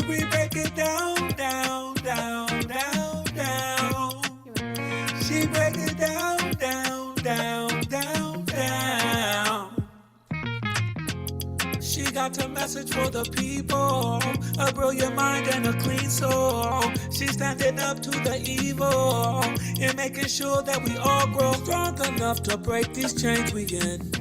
We break it down, down, down, down, down. She break it down, down, down, down, down. She got a message for the people, a brilliant mind and a clean soul. She's standing up to the evil and making sure that we all grow strong enough to break these chains we in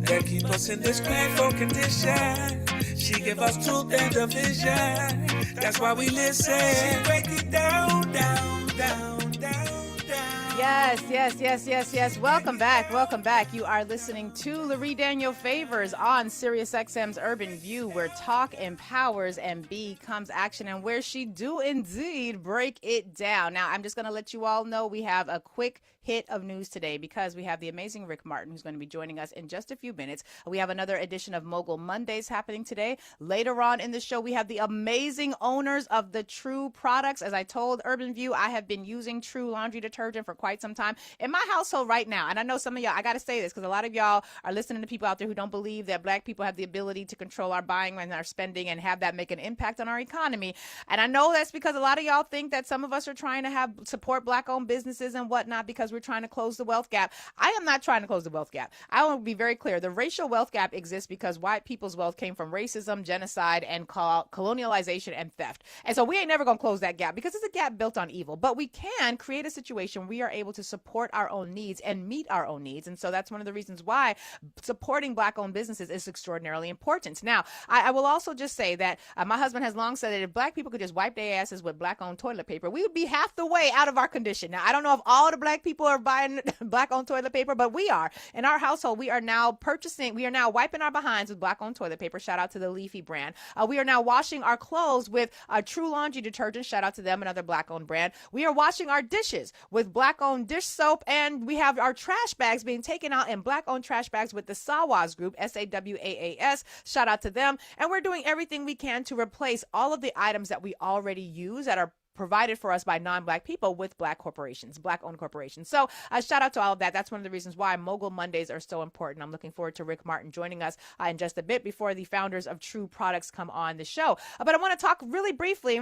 that keep us in this painful condition. She give us truth and division. That's why we listen. She break it down, down, down, down, down. Yes. Welcome back. You are listening to Lurie Daniel Favors on Sirius XM's Urban View, where talk empowers and becomes action, and where she do indeed break it down. Now, I'm just going to let you all know we have a quick hit of news today because we have the amazing Rick Martin, who's going to be joining us in just a few minutes. We have another edition of Mogul Mondays happening today. Later on in the show, we have the amazing owners of the True products. As I told Urban View, I have been using True laundry detergent for quite some time in my household right now. And I know some of y'all, I got to say this because a lot of y'all are listening to people out there who don't believe that Black people have the ability to control our buying and our spending and have that make an impact on our economy. And I know that's because a lot of y'all think that some of us are trying to support Black-owned businesses and whatnot because we're trying to close the wealth gap. I am not trying to close the wealth gap. I want to be very clear. The racial wealth gap exists because white people's wealth came from racism, genocide, and colonialization and theft. And so we ain't never going to close that gap because it's a gap built on evil. But we can create a situation where we are able to support our own needs and meet our own needs. And so that's one of the reasons why supporting Black-owned businesses is extraordinarily important. Now, I will also just say that my husband has long said that if Black people could just wipe their asses with Black-owned toilet paper, we would be half the way out of our condition. Now, I don't know if all the Black people are buying Black-owned toilet paper, but we are. In our household, we are now wiping our behinds with Black-owned toilet paper. Shout out to the Leafy brand. We are now washing our clothes with True laundry detergent. Shout out to them, another Black-owned brand. We are washing our dishes with Black-owned dish soap, and we have our trash bags being taken out in Black-owned trash bags with the Sawaas Group, SAWAAS. Shout out to them. And we're doing everything we can to replace all of the items that we already use that are provided for us by non-Black people with Black corporations, Black-owned corporations. So shout out to all of that. That's one of the reasons why Mogul Mondays are so important. I'm looking forward to Rick Martin joining us in just a bit before the founders of True Products come on the show. But I want to talk really briefly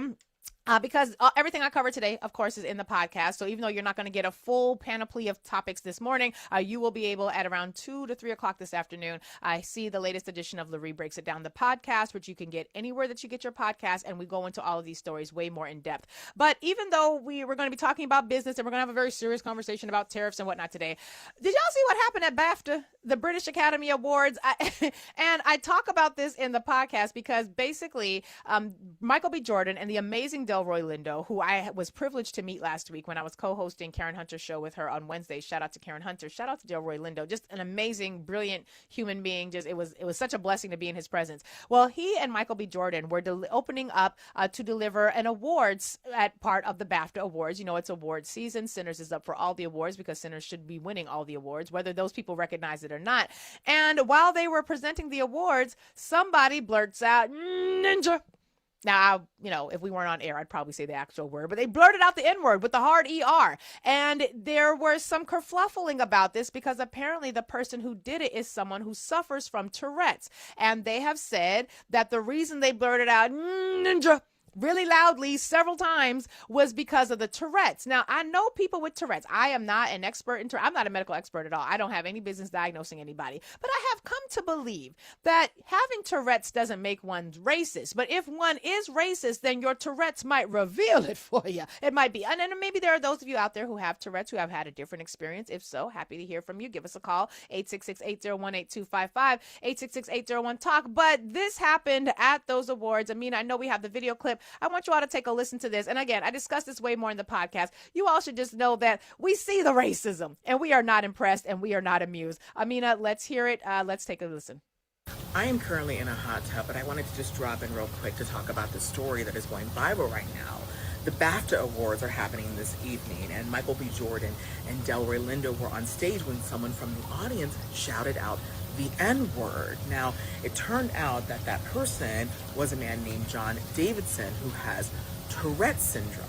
because everything I covered today, of course, is in the podcast. So even though you're not going to get a full panoply of topics this morning, you will be able at around 2 to 3 o'clock this afternoon. I see the latest edition of Lurie Breaks It Down, the podcast, which you can get anywhere that you get your podcast. And we go into all of these stories way more in depth. But even though we're going to be talking about business and we're going to have a very serious conversation about tariffs and whatnot today, did y'all see what happened at BAFTA, the British Academy Awards? And I talk about this in the podcast because basically Michael B. Jordan and the amazing Delroy Lindo, who I was privileged to meet last week when I was co-hosting Karen Hunter's show with her on Wednesday. Shout out to Karen Hunter. Shout out to Delroy Lindo. Just an amazing, brilliant human being. Just it was such a blessing to be in his presence. Well, he and Michael B. Jordan were opening up to deliver an awards at part of the BAFTA Awards. You know, it's award season. Sinners is up for all the awards because Sinners should be winning all the awards, whether those people recognize it or not. And while they were presenting the awards, somebody blurts out, "Ninja." Now, if we weren't on air, I'd probably say the actual word, but they blurted out the N-word with the hard ER. And there was some kerfluffling about this because apparently the person who did it is someone who suffers from Tourette's. And they have said that the reason they blurted out "Ninja" really loudly several times was because of the Tourette's. Now, I know people with Tourette's. I am not an expert in Tourette's. I'm not a medical expert at all. I don't have any business diagnosing anybody. But I have come to believe that having Tourette's doesn't make one racist. But if one is racist, then your Tourette's might reveal it for you. It might be. And then maybe there are those of you out there who have Tourette's who have had a different experience. If so, happy to hear from you. Give us a call, 866-801-8255, 866-801-TALK. But this happened at those awards. I mean, I know we have the video clip. I want you all to take a listen to this. And again, I discussed this way more in the podcast. You all should just know that we see the racism and we are not impressed and we are not amused. Amina, let's hear it. Let's take a listen. I am currently in a hot tub, but I wanted to just drop in real quick to talk about the story that is going viral right now. The BAFTA Awards are happening this evening, and Michael B. Jordan and Delroy Lindo were on stage when someone from the audience shouted out the N-word. Now, it turned out that that person was a man named John Davidson who has Tourette's syndrome.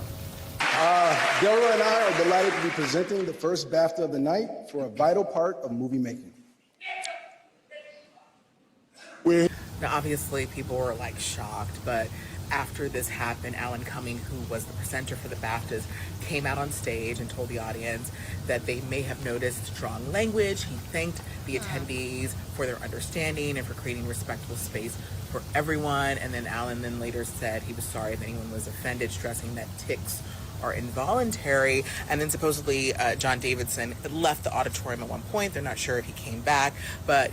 Delroy and I are delighted to be presenting the first BAFTA of the night for a vital part of movie making. Now, obviously, people were like shocked, but after this happened, Alan Cumming, who was the presenter for the BAFTAs, came out on stage and told the audience that they may have noticed strong language. He thanked the attendees for their understanding and for creating respectful space for everyone. And then Alan then later said he was sorry if anyone was offended, stressing that tics are involuntary. And then supposedly John Davidson left the auditorium at one point. They're not sure if he came back, but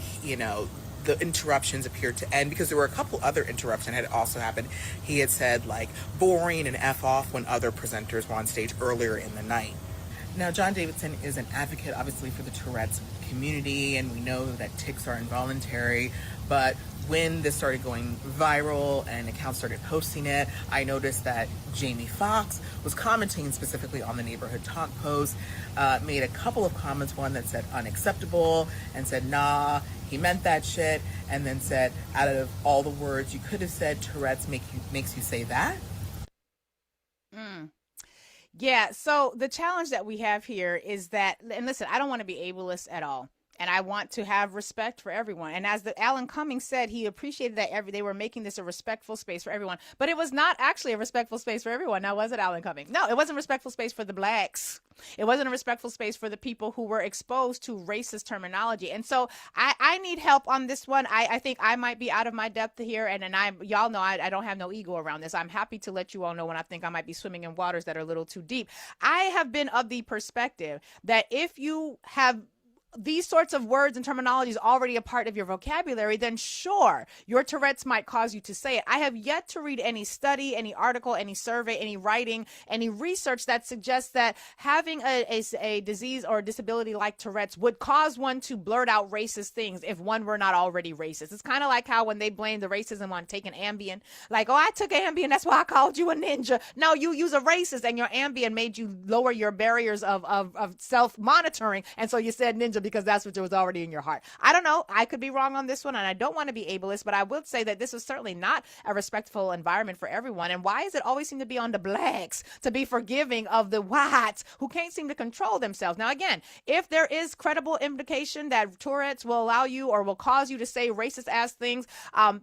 the interruptions appeared to end because there were a couple other interruptions had also happened. He had said like boring and F off when other presenters were on stage earlier in the night. Now, John Davidson is an advocate, obviously, for the Tourette's community, and we know that tics are involuntary, but when this started going viral and accounts started posting it, I noticed that Jamie Foxx was commenting specifically on the Neighborhood Talk post, made a couple of comments, one that said unacceptable and said, nah, he meant that shit, and then said, out of all the words you could have said, Tourette's makes you say that? Yeah, so the challenge that we have here is that, and listen, I don't want to be ableist at all. And I want to have respect for everyone. And as Alan Cumming said, he appreciated that they were making this a respectful space for everyone. But it was not actually a respectful space for everyone. Now, was it, Alan Cumming? No, it wasn't a respectful space for the blacks. It wasn't a respectful space for the people who were exposed to racist terminology. And so I need help on this one. I think I might be out of my depth here. And y'all know I don't have no ego around this. I'm happy to let you all know when I think I might be swimming in waters that are a little too deep. I have been of the perspective that if you have these sorts of words and terminologies already a part of your vocabulary, then sure, your Tourette's might cause you to say it. I have yet to read any study, any article, any survey, any writing, any research that suggests that having a disease or a disability like Tourette's would cause one to blurt out racist things if one were not already racist. It's kind of like how when they blame the racism on taking Ambien, like, oh, I took Ambien, that's why I called you a ninja. No, you use a racist and your Ambien made you lower your barriers of self-monitoring. And so you said ninja because that's what was already in your heart. I don't know. I could be wrong on this one, and I don't want to be ableist, but I will say that this is certainly not a respectful environment for everyone. And why does it always seem to be on the blacks to be forgiving of the whites who can't seem to control themselves? Now, again, if there is credible indication that Tourette's will allow you or will cause you to say racist-ass things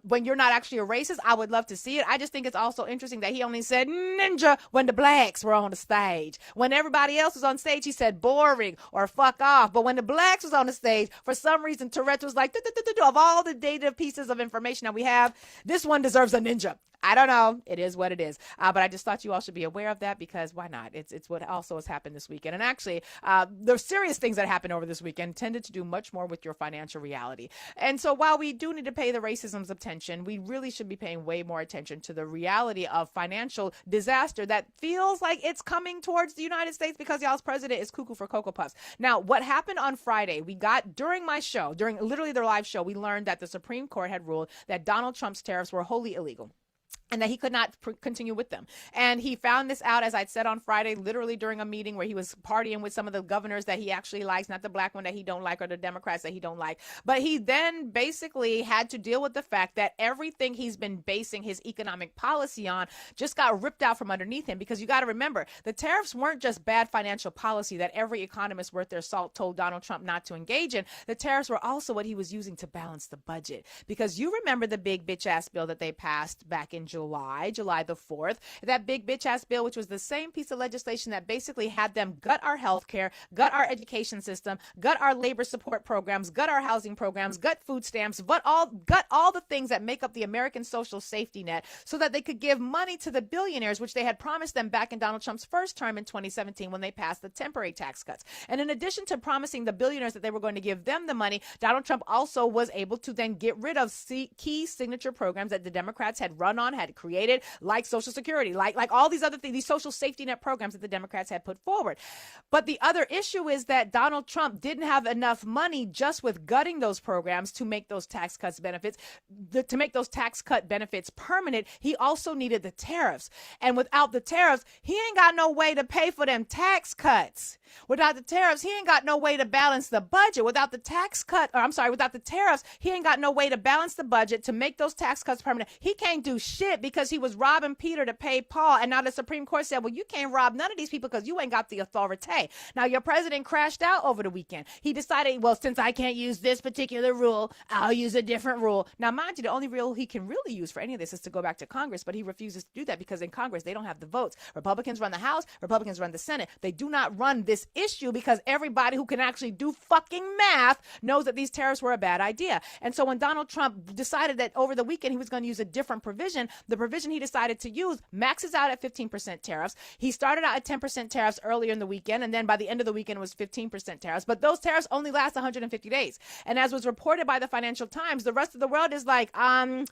when you're not actually a racist, I would love to see it. I just think it's also interesting that he only said ninja when the blacks were on the stage. When everybody else was on stage, he said boring or fuck off. But when the blacks was on the stage, for some reason, Tourette's was like, of all the data pieces of information that we have, this one deserves a ninja. I don't know. It is what it is. But I just thought you all should be aware of that because why not? It's what also has happened this weekend. And actually, the serious things that happened over this weekend tended to do much more with your financial reality. And so while we do need to pay the racism's attention, we really should be paying way more attention to the reality of financial disaster that feels like it's coming towards the United States because y'all's president is cuckoo for Cocoa Puffs. Now, what happened on Friday, we got during my show, during literally their live show, we learned that the Supreme Court had ruled that Donald Trump's tariffs were wholly illegal and that he could not continue with them. And he found this out, as I'd said on Friday, literally during a meeting where he was partying with some of the governors that he actually likes, not the black one that he don't like or the Democrats that he don't like. But he then basically had to deal with the fact that everything he's been basing his economic policy on just got ripped out from underneath him. Because you got to remember, the tariffs weren't just bad financial policy that every economist worth their salt told Donald Trump not to engage in. The tariffs were also what he was using to balance the budget. Because you remember the big bitch ass bill that they passed back in July the 4th, that big bitch ass bill, which was the same piece of legislation that basically had them gut our health care, gut our education system, gut our labor support programs, gut our housing programs, gut food stamps, gut all the things that make up the American social safety net so that they could give money to the billionaires, which they had promised them back in Donald Trump's first term in 2017 when they passed the temporary tax cuts. And in addition to promising the billionaires that they were going to give them the money, Donald Trump also was able to then get rid of key signature programs that the Democrats had run on, had created, like Social Security, like all these other things, these social safety net programs that the Democrats had put forward. But the other issue is that Donald Trump didn't have enough money just with gutting those programs to make those tax cuts benefits, to make those tax cut benefits permanent. He also needed the tariffs. And without the tariffs, he ain't got no way to pay for them tax cuts. Without the tariffs, he ain't got no way to balance the budget. Without the without the tariffs, he ain't got no way to balance the budget to make those tax cuts permanent. He can't do shit it because he was robbing Peter to pay Paul. And now the Supreme Court said, well, you can't rob none of these people because you ain't got the authority. Now, your president crashed out over the weekend. He decided, well, since I can't use this particular rule, I'll use a different rule. Now, mind you, the only rule he can really use for any of this is to go back to Congress, but he refuses to do that because in Congress, they don't have the votes. Republicans run the House, Republicans run the Senate. They do not run this issue because everybody who can actually do fucking math knows that these tariffs were a bad idea. And so when Donald Trump decided that over the weekend he was going to use a different provision, the provision he decided to use maxes out at 15% tariffs. He started out at 10% tariffs earlier in the weekend, and then by the end of the weekend it was 15% tariffs. But those tariffs only last 150 days. And as was reported by the Financial Times, the rest of the world is like, humana.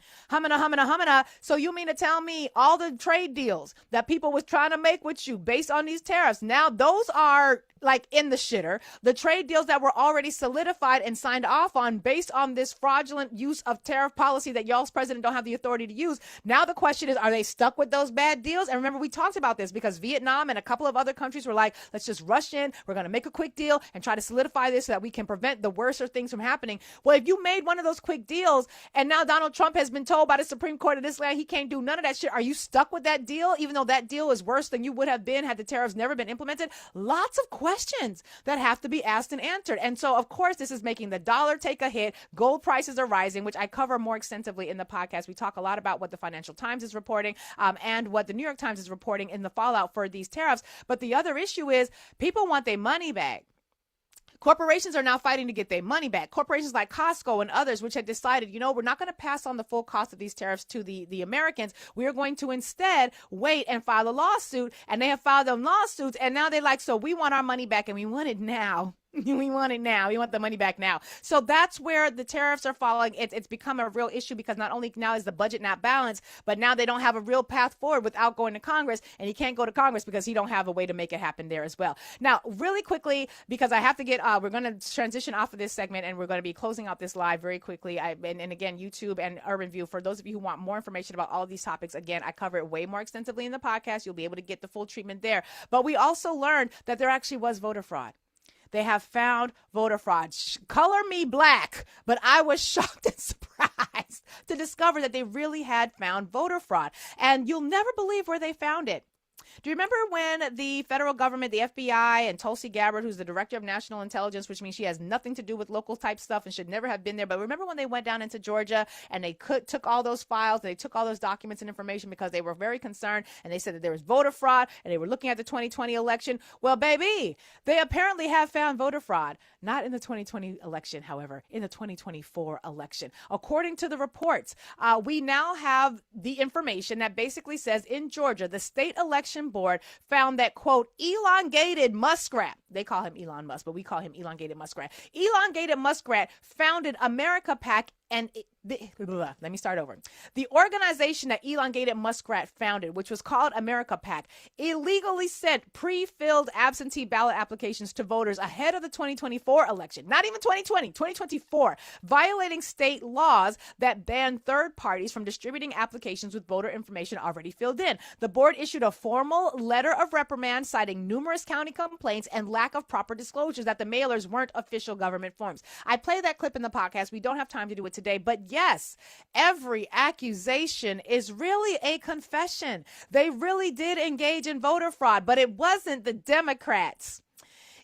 So you mean to tell me all the trade deals that people was trying to make with you based on these tariffs, now those are like in the shitter? The trade deals that were already solidified and signed off on based on this fraudulent use of tariff policy that y'all's president don't have the authority to use. Now the question is, are they stuck with those bad deals? And remember, we talked about this because Vietnam and a couple of other countries were like, let's just rush in. We're going to make a quick deal and try to solidify this so that we can prevent the worser things from happening. Well, if you made one of those quick deals and now Donald Trump has been told by the Supreme Court of this land he can't do none of that shit, are you stuck with that deal even though that deal is worse than you would have been had the tariffs never been implemented? Lots of questions that have to be asked and answered. And so, of course, this is making the dollar take a hit. Gold prices are rising, which I cover more extensively in the podcast. We talk a lot about what the Financial Times is reporting and what the New York Times is reporting in the fallout for these tariffs. But the other issue is people want their money back. Corporations are now fighting to get their money back. Corporations like Costco and others, which had decided, we're not going to pass on the full cost of these tariffs to the Americans. We are going to instead wait and file a lawsuit. And they have filed them lawsuits. And now they're like, so we want our money back and we want it now. We want it now. We want the money back now. So that's where the tariffs are falling. It's become a real issue because not only now is the budget not balanced, but now they don't have a real path forward without going to Congress. And he can't go to Congress because he don't have a way to make it happen there as well. Now, really quickly, because I have to get, we're going to transition off of this segment and we're going to be closing out this live very quickly. And again, YouTube and Urban View, for those of you who want more information about all of these topics, again, I cover it way more extensively in the podcast. You'll be able to get the full treatment there. But we also learned that there actually was voter fraud. They have found voter fraud. Color me black, but I was shocked and surprised to discover that they really had found voter fraud. And you'll never believe where they found it. Do you remember when the federal government, the FBI, and Tulsi Gabbard, who's the director of national intelligence, which means she has nothing to do with local type stuff and should never have been there. But remember when they went down into Georgia and they took all those files, they took all those documents and information because they were very concerned and they said that there was voter fraud and they were looking at the 2020 election. Well, baby, they apparently have found voter fraud. Not in the 2020 election, however, in the 2024 election. According to the reports, we now have the information that basically says in Georgia, the state election board found that, quote, elongated muskrat, they call him Elon Musk, but we call him elongated muskrat. Elongated muskrat founded America PAC and let me start over. The organization that Elongated Muskrat founded, which was called America PAC, illegally sent pre-filled absentee ballot applications to voters ahead of the 2024 election. Not even 2020, 2024, violating state laws that ban third parties from distributing applications with voter information already filled in. The board issued a formal letter of reprimand citing numerous county complaints and lack of proper disclosures that the mailers weren't official government forms. I play that clip in the podcast. We don't have time to do it today, but yes, every accusation is really a confession. They really did engage in voter fraud, but it wasn't the Democrats.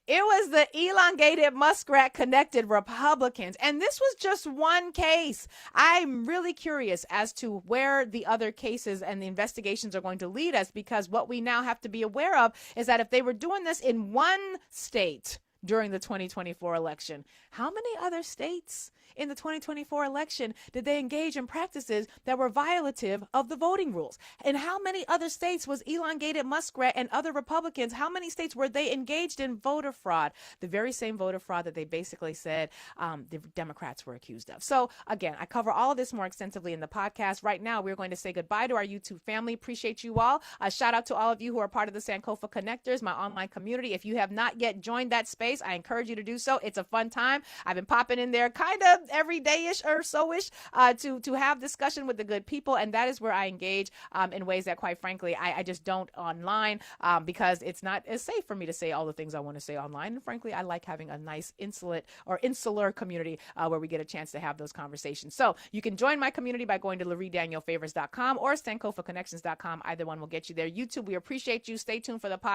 It was the elongated muskrat connected Republicans. And this was just one case. I'm really curious as to where the other cases and the investigations are going to lead us, because what we now have to be aware of is that if they were doing this in one state during the 2024 election, how many other states in the 2024 election did they engage in practices that were violative of the voting rules? And how many other states was elongated muskrat and other Republicans, how many states were they engaged in voter fraud? The very same voter fraud that they basically said the Democrats were accused of. So again, I cover all of this more extensively in the podcast. Right now, we're going to say goodbye to our YouTube family. Appreciate you all. A shout out to all of you who are part of the Sankofa Connectors, my online community. If you have not yet joined that space, I encourage you to do so. It's a fun time. I've been popping in there kind of every day-ish or so-ish to have discussion with the good people. And that is where I engage in ways that, quite frankly, I just don't online because it's not as safe for me to say all the things I want to say online. And frankly, I like having a nice insular community where we get a chance to have those conversations. So you can join my community by going to LurieDanielFavors.com or SankofaConnections.com. Either one will get you there. YouTube, we appreciate you. Stay tuned for the podcast.